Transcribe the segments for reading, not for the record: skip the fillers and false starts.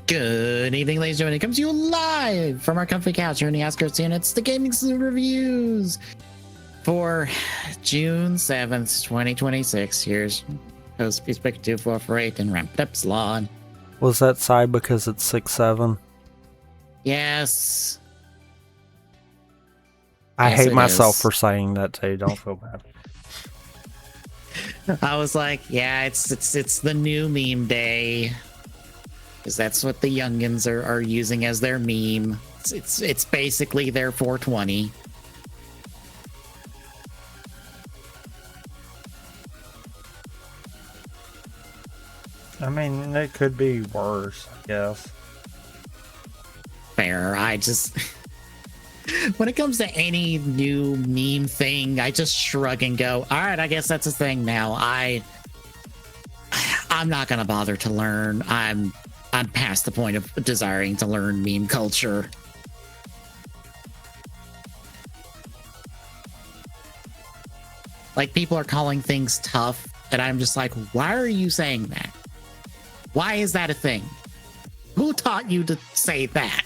Good evening, ladies and gentlemen. It comes to you live from our comfy couch here in the Oscars, and it's the Gaming Saloon Reviews for June 7th, 2026. Here's host Peaceback 2448 and Ramped Up Salon. Was that side because it's 6'7"? Yes. I Yes, hate it myself is. for saying that too. Don't feel bad. I was like, yeah, it's the new meme day. Because that's what the youngins are using as their meme. It's basically their 420. I mean, it could be worse, I guess. Fair. I just when it comes to any new meme thing, I just shrug and go, all right, I guess that's a thing now. I'm not gonna bother to learn. I'm past the point of desiring to learn meme culture. Like, people are calling things tough, and I'm just like, why are you saying that? Why is that a thing? Who taught you to say that?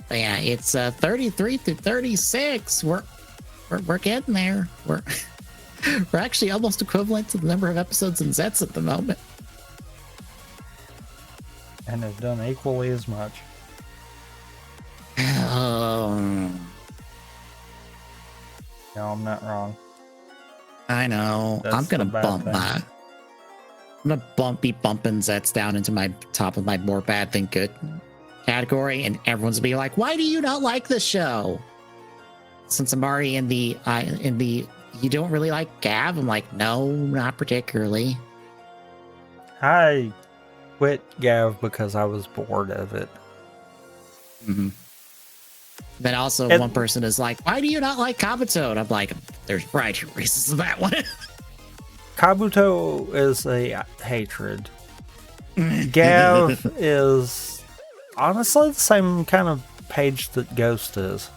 But yeah, it's 33 through 36. We're getting there. We're actually almost equivalent to the number of episodes in Zets at the moment. And have done equally as much. Oh, No, I'm not wrong. I know. That's I'm gonna the bad bump thing. my. I'm gonna be bumping Zets down into my top of my more bad than good category, and everyone's gonna be like, "Why do you not like this show?" Since I'm already in the you don't really like Gav, I'm like, no, not particularly. I quit Gav because I was bored of it. Mm-hmm. Then also one person is like, why do you not like Kabuto? And I'm like, there's a variety of reasons for that one. Kabuto is a hatred. Gav is honestly the same kind of page that Ghost is.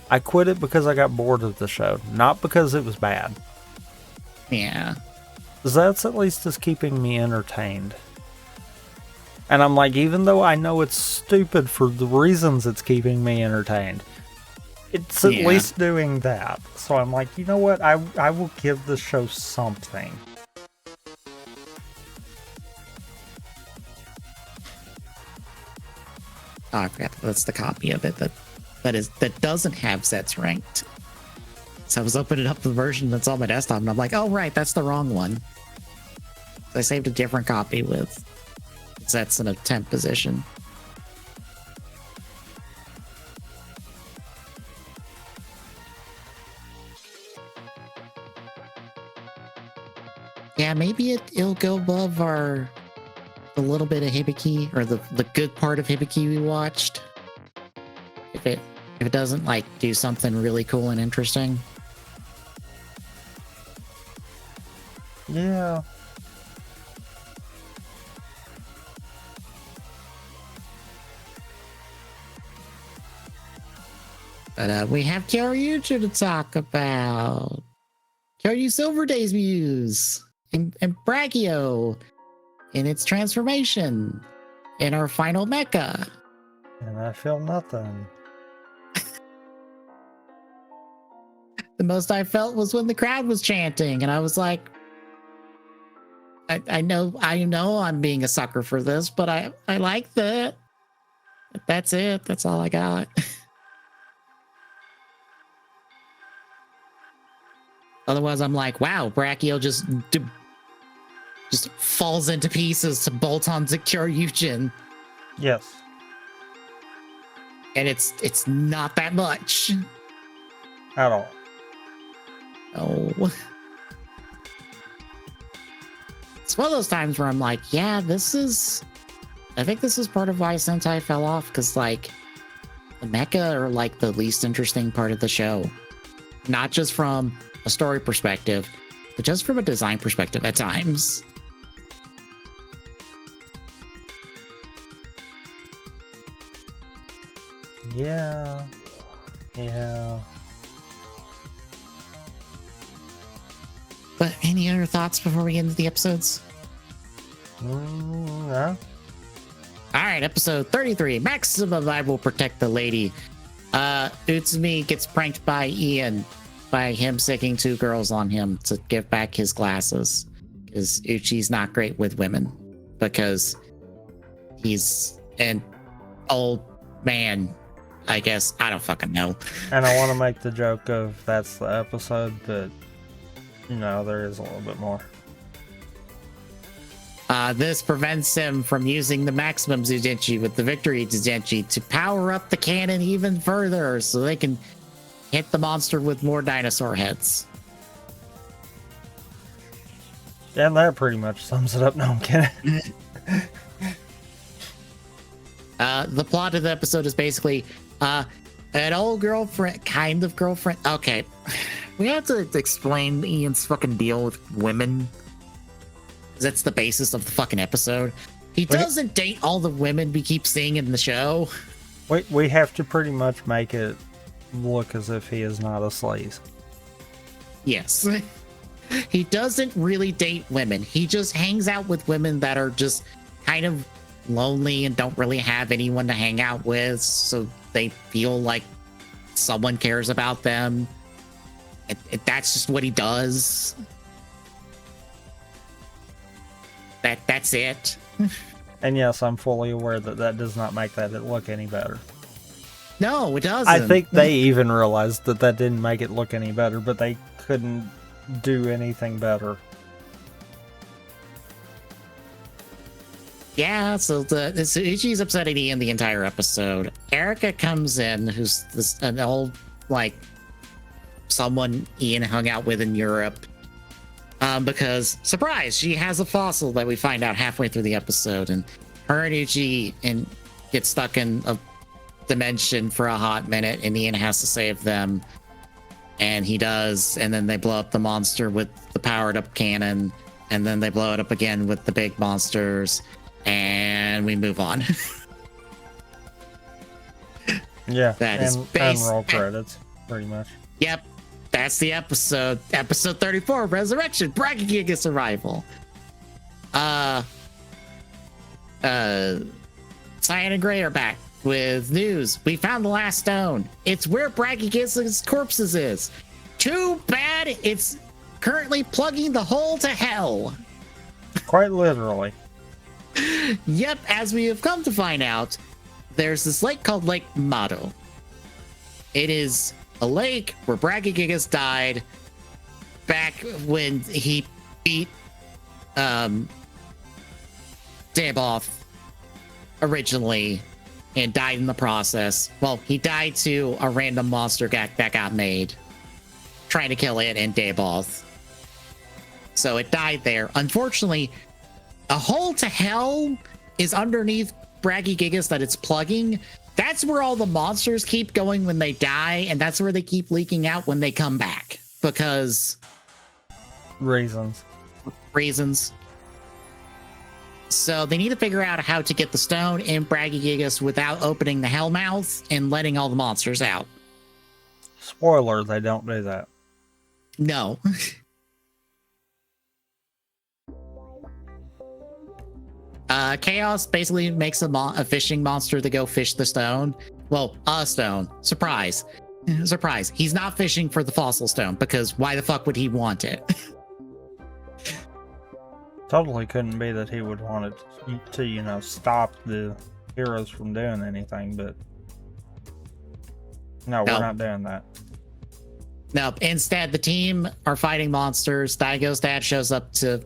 I quit it because I got bored of the show, not because it was bad. Yeah. That's at least is keeping me entertained. And I'm like, even though I know it's stupid for the reasons it's keeping me entertained, it's at least doing that. So I'm like, you know what? I will give the show something. Oh, I forgot that's the copy of it that doesn't have Zets ranked. So I was opening up the version that's on my desktop, and I'm like, oh right, that's the wrong one. So I saved a different copy with Zets in a 10th position. Yeah, maybe it'll go above the little bit of Hibiki, or the good part of Hibiki we watched. If it doesn't like do something really cool and interesting. Yeah. But we have Kyoryuger to talk about. Kyoryu Silver Days Muse and Brachio in its transformation in our final mecha. And I feel nothing. The most I felt was when the crowd was chanting, and I was like, I know I'm being a sucker for this, but I like that. That's it. That's all I got. Otherwise, I'm like, wow, Brachio just falls into pieces to bolt onto Kyoryugen. Yes. And it's not that much. At all. Oh. It's one of those times where I'm like, yeah, I think this is part of why Sentai fell off, because like the mecha are like the least interesting part of the show. Not just from a story perspective, but just from a design perspective at times. Yeah. But any other thoughts before we get into the episodes? No. All right, episode 33. Maximum I will protect the lady. Utsumi gets pranked by Ian by him sicking 2 girls on him to give back his glasses. Because Uchi's not great with women. Because he's an old man, I guess. I don't fucking know. And I want to make the joke of that's the episode, but there is a little bit more. This prevents him from using the maximum Zudenchi with the victory Zudenchi to power up the cannon even further so they can hit the monster with more dinosaur heads. And that pretty much sums it up. No, I'm kidding. The plot of the episode is basically an old girlfriend, kind of girlfriend. Okay, we have to explain Ian's fucking deal with women. That's the basis of the fucking episode. He doesn't date all the women we keep seeing in the show. We have to pretty much make it look as if he is not a sleaze. Yes. He doesn't really date women. He just hangs out with women that are just kind of lonely and don't really have anyone to hang out with, so they feel like someone cares about them. That's just what he does. That's it. And yes, I'm fully aware that does not make that look any better. No, it doesn't. I think they even realized that didn't make it look any better, but they couldn't do anything better. Yeah, so Ichi's upsetting Ian the entire episode. Erica comes in, who's an old, someone Ian hung out with in Europe. Because, surprise, she has a fossil that we find out halfway through the episode. And her and Ichi get stuck in a dimension for a hot minute, and Ian has to save them. And he does, and then they blow up the monster with the powered-up cannon. And then they blow it up again with the big monsters. And we move on. Yeah, that is and roll credits, pretty much. Yep. That's the episode. Episode 34, Resurrection, Brachigiga's Arrival. Cyan and Gray are back with news. We found the last stone. It's where Brachigiga's corpses is. Too bad it's currently plugging the hole to hell. Quite literally. Yep, as we have come to find out, there's this lake called Lake Mato. It is a lake where Brachigigas died back when he beat Daboth originally and died in the process. Well, he died to a random monster that got made trying to kill it and Daboth. So it died there. Unfortunately, a hole to hell is underneath Brachigigas that it's plugging. That's where all the monsters keep going when they die, and that's where they keep leaking out when they come back. Because... Reasons. So they need to figure out how to get the stone in Brachigigas without opening the Hellmouth and letting all the monsters out. Spoiler, they don't do that. No. Chaos basically makes a fishing monster to go fish the stone. Well, a stone. Surprise. Surprise. He's not fishing for the fossil stone, because why the fuck would he want it? Totally couldn't be that he would want it to, stop the heroes from doing anything, but... No, we're not doing that. No, instead, the team are fighting monsters. Daigo's dad shows up to...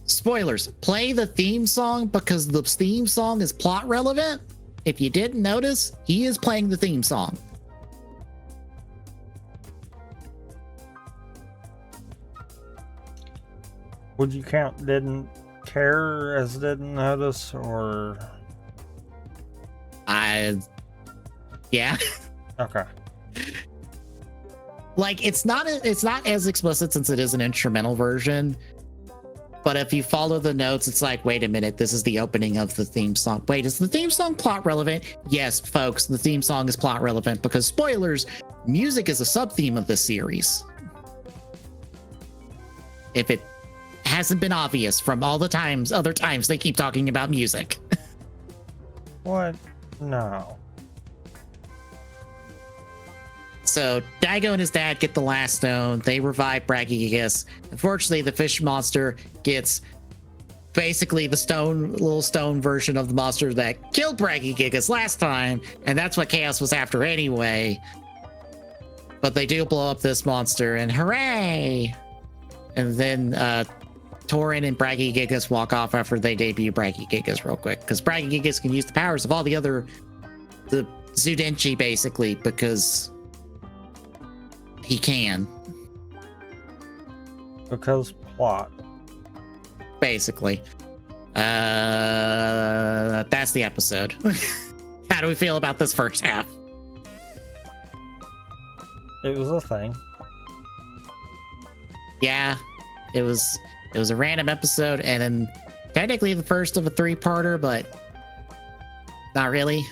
Spoilers, play the theme song because the theme song is plot relevant. If you didn't notice, he is playing the theme song. Would you count didn't care as didn't notice, or... Yeah. Okay. It's not as explicit since it is an instrumental version. But if you follow the notes, it's like, wait a minute, this is the opening of the theme song. Wait, is the theme song plot relevant? Yes, folks, the theme song is plot relevant because, spoilers, music is a sub-theme of this series. if it hasn't been obvious from all the other times they keep talking about music. What? No. So Daigo and his dad get the last stone. They revive Brachiosaurus. Unfortunately, the fish monster gets basically the little stone version of the monster that killed Brachiosaurus last time, and that's what Chaos was after anyway. But they do blow up this monster, and hooray! And then Torin and Brachiosaurus walk off after they debut Brachiosaurus real quick, because Brachiosaurus can use the powers of all the Zyudenchi basically, because he can. Because plot. Basically. That's the episode. How do we feel about this first half? It was a thing. Yeah, it was a random episode, and then technically the first of a 3-parter, but not really.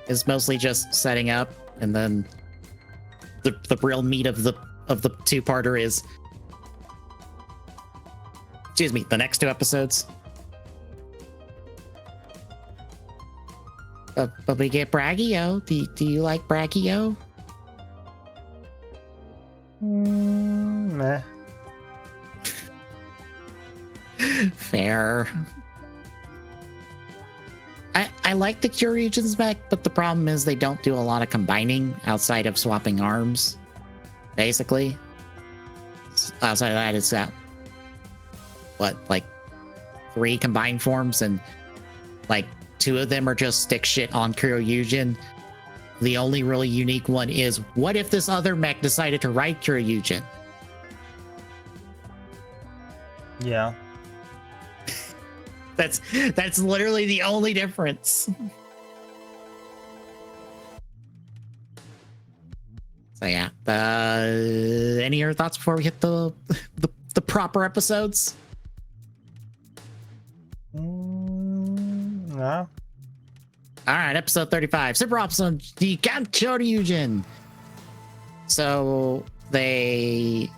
It's mostly just setting up, and then the real meat of the 2-parter is, excuse me, the next 2 episodes. But we get Brachio. Do you like Brachio? Meh. Fair. I like the Kyoryugen's mech, but the problem is they don't do a lot of combining outside of swapping arms. Basically. Outside of that, it's got, what, like 3 combined forms, and like 2 of them are just stick shit on Kyoryugen. The only really unique one is, what if this other mech decided to ride Kyoryugen? Yeah. That's literally the only difference. So yeah. Any other thoughts before we hit the proper episodes? No. All right, episode 35, Super Episode the Kyoryugen. So they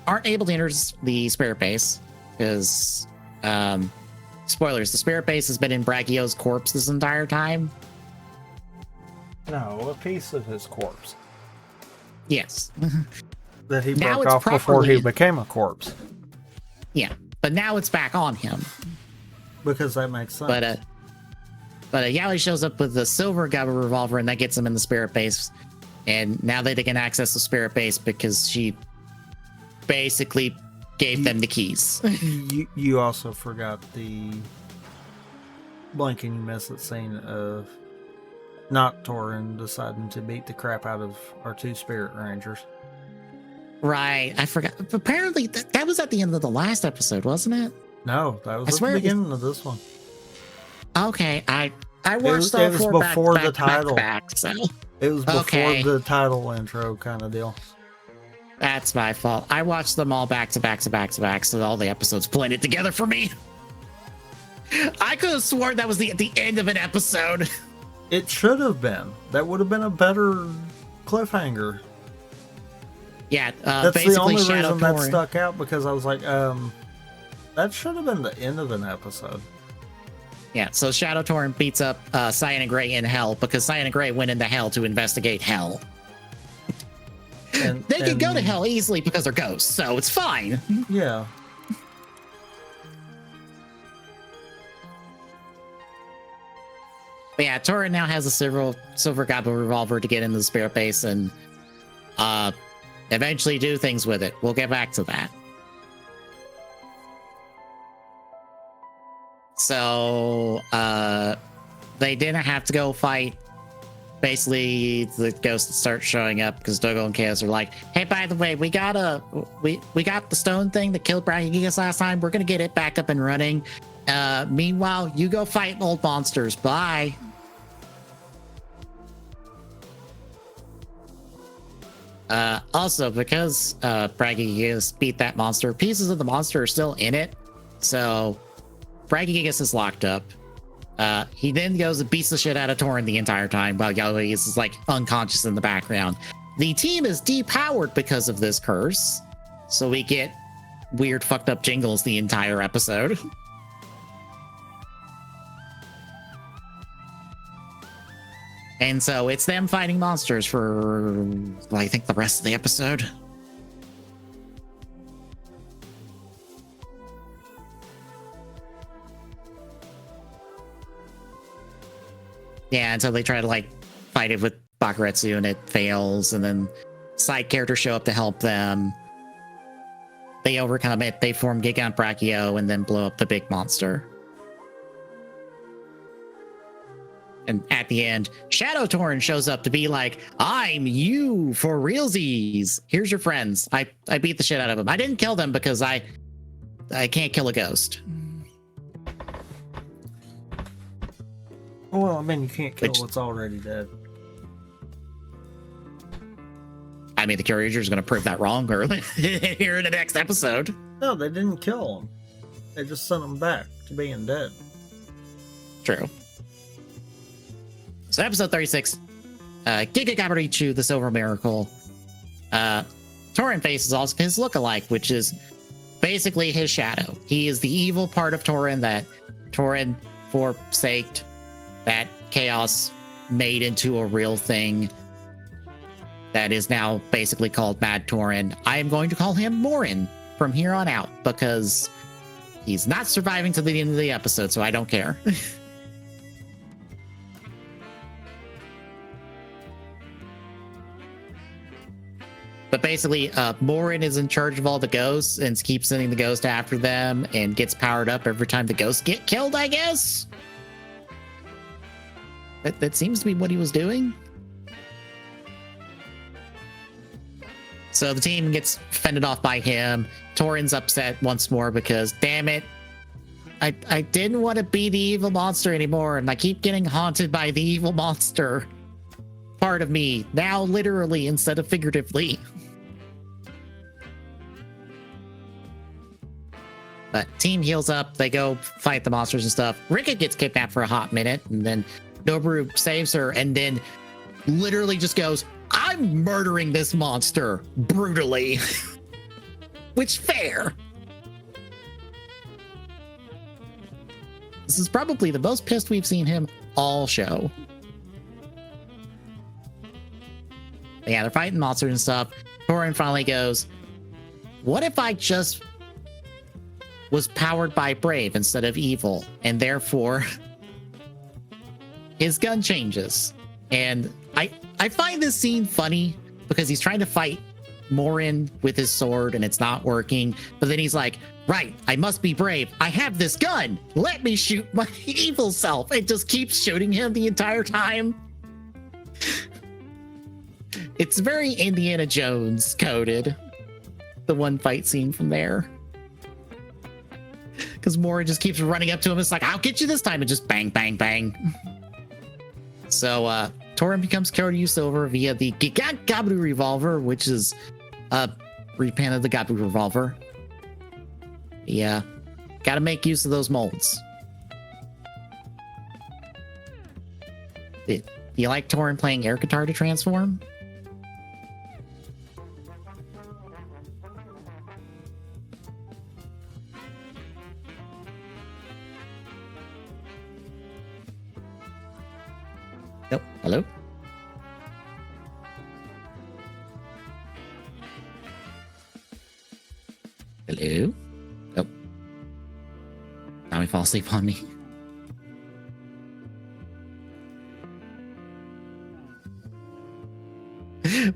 aren't able to enter the spirit base because, spoilers, the spirit base has been in Brachio's corpse this entire time. No, a piece of his corpse. Yes. That he Now broke it's off before he became a corpse. Yeah, but now it's back on him. Because that makes sense. But Yali shows up with the silver Gabba revolver, and that gets him in the spirit base. And now they can access the spirit base because she basically gave them the keys. You also forgot the blinking you missed that scene of not Torin deciding to beat the crap out of our 2 spirit rangers. Right, I forgot. Apparently, that was at the end of the last episode, wasn't it? No, that was at the beginning of this one. Okay, I watched it was before the title. So. It was before the title intro kind of deal. That's my fault. I watched them all back to back, so all the episodes blended together for me. I could have sworn that was the end of an episode. It should have been. That would have been a better cliffhanger. Yeah, that's the only Shadow reason that stuck out, because I was like, that should have been the end of an episode. Yeah, so Shadow Torin beats up Cyan Gray in Hell because Cyan Gray went into Hell to investigate Hell. They can go to Hell easily because they're ghosts, so it's fine. Yeah. But yeah, Torin now has a silver Gabba revolver to get into the spirit base and eventually do things with it. We'll get back to that. So they didn't have to go fight. Basically, the ghosts start showing up because Dogo and Chaos are like, "Hey, by the way, we got the stone thing that killed Brachiosaurus last time. We're gonna get it back up and running. Meanwhile, you go fight old monsters. Bye." Also, because Brachiosaurus beat that monster, pieces of the monster are still in it. So Brachiosaurus is locked up. He then goes and beats the shit out of Torin the entire time while Yalius is like unconscious in the background. the team is depowered because of this curse. So we get weird fucked up jingles the entire episode. And so it's them fighting monsters for, I think, the rest of the episode. Yeah, and so they try to like fight it with Bakuretsu and it fails, and then side characters show up to help them. They overcome it, they form Gigant Brachio, and then blow up the big monster. And at the end, Shadow Torrent shows up to be like, I'm you for realsies. Here's your friends. I beat the shit out of them. I didn't kill them because I can't kill a ghost. Well, I mean, you can't kill what's already dead. I mean, the Kyoryuger is going to prove that wrong early here in the next episode. No, they didn't kill him. They just sent him back to being dead. True. So episode 36, Giga Gabarichu, the Silver Miracle. Torrent faces also his lookalike, which is basically his shadow. He is the evil part of Torrent that Torrent forsaked, that Chaos made into a real thing that is now basically called Mad Torrent. I am going to call him Morin from here on out because he's not surviving to the end of the episode, so I don't care. But basically, Morin is in charge of all the ghosts and keeps sending the ghost after them and gets powered up every time the ghosts get killed, I guess? That seems to be what he was doing. So the team gets fended off by him. Torrent's upset once more because, damn it, I didn't want to be the evil monster anymore, and I keep getting haunted by the evil monster part of me, now literally instead of figuratively. But team heals up, they go fight the monsters and stuff. Rika gets kidnapped for a hot minute, and then Noboru saves her, and then literally just goes, I'm murdering this monster brutally. Which, fair. This is probably the most pissed we've seen him all show. But yeah, they're fighting monsters and stuff. Torin finally goes, what if I just was powered by Brave instead of evil? And therefore, his gun changes. And I find this scene funny because he's trying to fight Morin with his sword and it's not working. But then he's like, right, I must be brave. I have this gun. Let me shoot my evil self. It just keeps shooting him the entire time. It's very Indiana Jones coded, the one fight scene from there. Because Morin just keeps running up to him. It's like, I'll get you this time. And just bang, bang, bang. So Torin becomes Kyoryu Silver via the Gabu revolver, which is a repaint of the Gabu revolver. Yeah, gotta make use of those molds. Do you like Torin playing air guitar to transform? Nope. Hello? Hello? Nope. Now he fall asleep on me.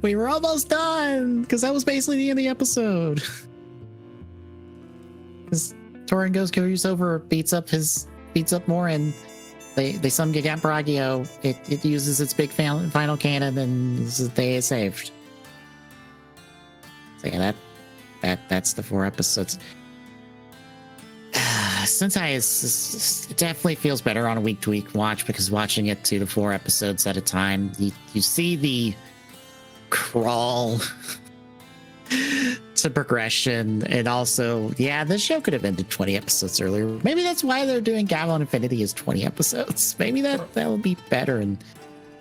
We were almost done because that was basically the end of the episode. Because Torin goes Kyoryu's over, beats up Morin. They summon Gigant Brachio. It uses its big final cannon, and the day is saved. So yeah, that's the 4 episodes. Sentai it definitely feels better on a week-to-week watch because watching it to the 4 episodes at a time, you see the crawl to progression, and also, yeah, this show could have ended 20 episodes earlier. Maybe that's why they're doing Gavel Infinity as 20 episodes. Maybe that would be better, and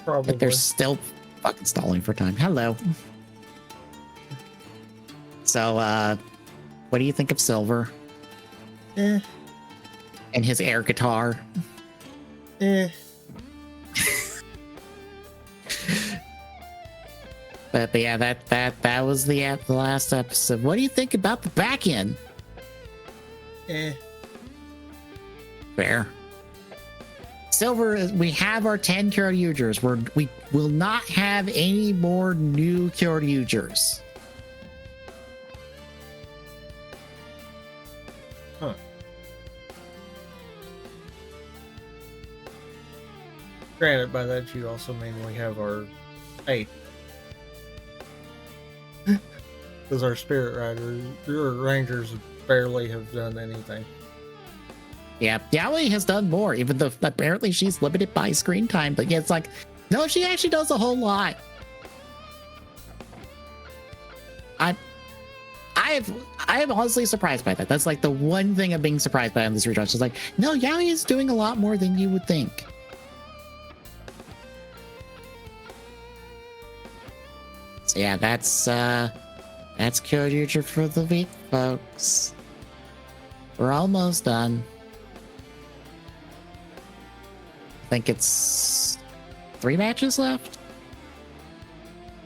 Probably. they're still fucking stalling for time. Hello. So, what do you think of Silver Eh, and his air guitar? eh. But yeah, that was the last episode. What do you think about the back end? Eh. Fair. Silver, we have our 10 Kyoryugers. We will not have any more new Kyoryugers. Huh. Granted, by that you also mean we have our 8. Because our Spirit Riders, your Rangers barely have done anything. Yeah, Yaoi has done more, even though apparently she's limited by screen time. But yeah, it's like, no, she actually does a whole lot. I am honestly surprised by that. That's like the one thing I'm being surprised by on this rewatch. It's like, no, Yaoi is doing a lot more than you would think. So yeah, that's Kyoryuger for the week, folks. We're almost done. I think it's 3 matches left.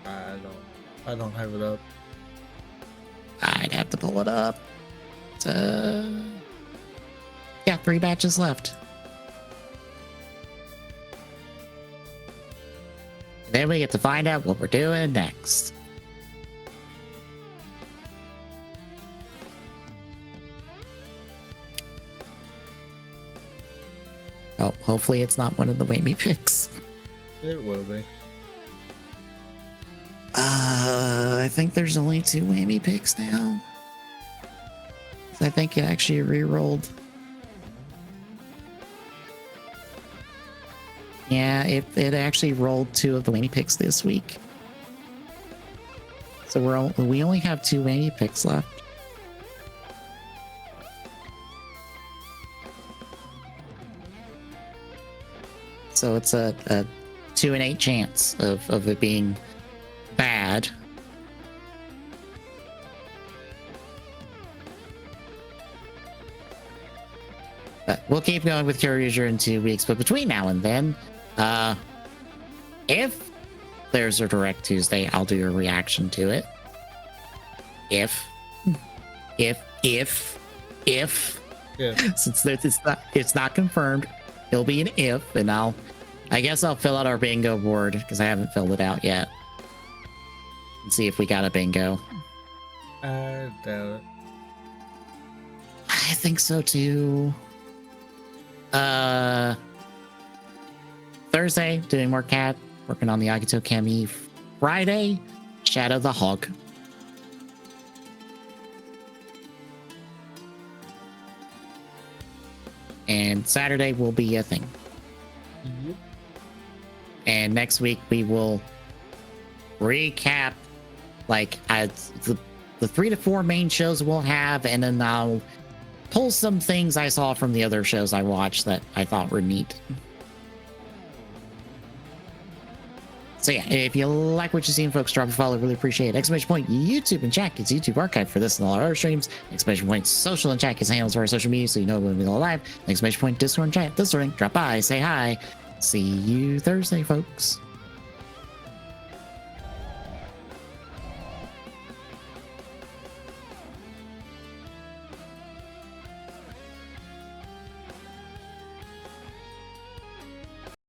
I don't have it up. I'd have to pull it up. Yeah, 3 matches left. Then we get to find out what we're doing next. Oh, hopefully it's not one of the Whammy picks. It will be. I think there's only 2 Whammy picks now. I think it actually re-rolled. Yeah, it actually rolled 2 of the Whammy picks this week. So we only have 2 Whammy picks left. So it's a 2 in 8 chance of it being bad. But we'll keep going with Kyoryuger in 2 weeks. But between now and then, if there's a Direct Tuesday, I'll do a reaction to it. If, Yeah. since it's not confirmed, it'll be an if, and I guess I'll fill out our bingo board because I haven't filled it out yet. And see if we got a bingo. I doubt it. I think so too. Thursday, doing more cat, working on the Agito Kami. Friday, Shadow the Hog. And Saturday will be a thing. Yep. And next week we will recap like the 3 to 4 main shows we'll have, and then I'll pull some things I saw from the other shows I watched that I thought were neat. So yeah, if you like what you've seen, folks, drop a follow. Really appreciate it. Exclamation point YouTube and chat gets YouTube archive for this and all our other streams. Exclamation point social and chat gets handles for our social media so you know when we go live. Exclamation point Discord and chat. Discord, drop by, say hi. See you Thursday, folks.